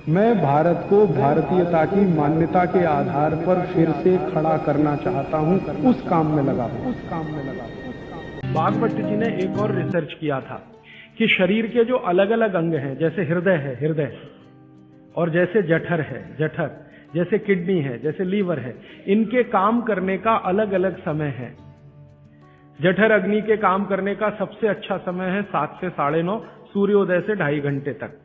मैं भारत को भारतीयता की मान्यता के आधार पर फिर से खड़ा करना चाहता हूं, उस काम में लगा हूं। भागवत जी ने एक और रिसर्च किया था कि शरीर के जो अलग अलग अंग हैं, जैसे हृदय है हृदय, और जैसे जठर है जठर, जैसे किडनी है, जैसे लीवर है, इनके काम करने का अलग अलग समय है। जठर अग्नि के काम करने का सबसे अच्छा समय है 7 से 9:30, सूर्योदय से 2.5 घंटे तक।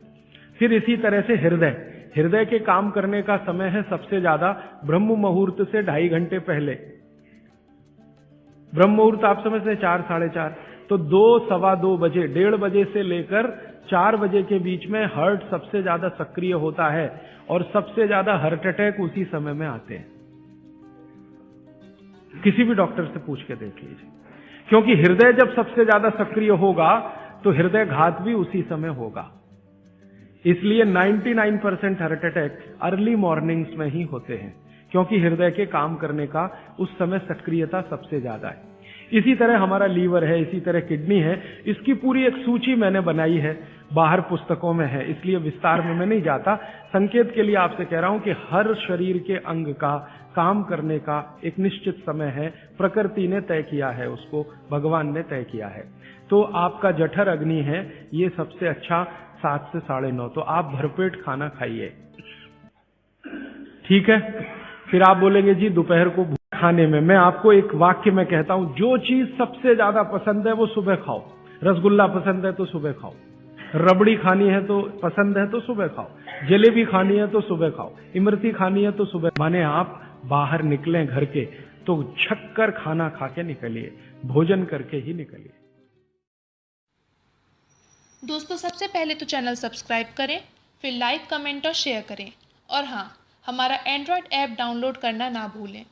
फिर इसी तरह से हृदय, हृदय के काम करने का समय है सबसे ज्यादा ब्रह्म मुहूर्त से 2.5 घंटे पहले। ब्रह्म मुहूर्त आप समझते हैं 4, 4:30, तो 2, सवा 2 बजे, 1:30 बजे से लेकर 4 बजे के बीच में हार्ट सबसे ज्यादा सक्रिय होता है और सबसे ज्यादा हार्ट अटैक उसी समय में आते हैं। किसी भी डॉक्टर से पूछ के देख लीजिए, क्योंकि हृदय जब सबसे ज्यादा सक्रिय होगा तो हृदय घात भी उसी समय होगा। इसलिए 99% हार्ट अटैक अर्ली मॉर्निंग्स में ही होते हैं, क्योंकि हृदय के काम करने का उस समय सक्रियता सबसे ज्यादा है। इसी तरह हमारा लीवर है, इसी तरह किडनी है। इसकी पूरी एक सूची मैंने बनाई है, बाहर पुस्तकों में है, इसलिए विस्तार में मैं नहीं जाता। संकेत के लिए आपसे कह रहा हूं कि हर शरीर के अंग का काम करने का एक निश्चित समय है, प्रकृति ने तय किया है, उसको भगवान ने तय किया है। तो आपका जठर अग्नि है, ये सबसे अच्छा 7 से 9:30, तो आप भरपेट खाना खाइए, ठीक है। फिर आप बोलेंगे जी दोपहर को खाने में, मैं आपको एक वाक्य में कहता हूं, जो चीज सबसे ज्यादा पसंद है वो सुबह खाओ। रसगुल्ला पसंद है तो सुबह खाओ, रबड़ी खानी है तो पसंद है तो सुबह खाओ, जलेबी खानी है तो सुबह खाओ, इमरती खानी है तो सुबह। माने आप बाहर निकलें घर के तो छक्कर खाना खा के निकलिए, भोजन करके ही निकलिए। दोस्तों, सबसे पहले तो चैनल सब्सक्राइब करें, फिर लाइक, कमेंट और शेयर करें। और हाँ, हमारा एंड्रॉयड ऐप डाउनलोड करना ना भूलें।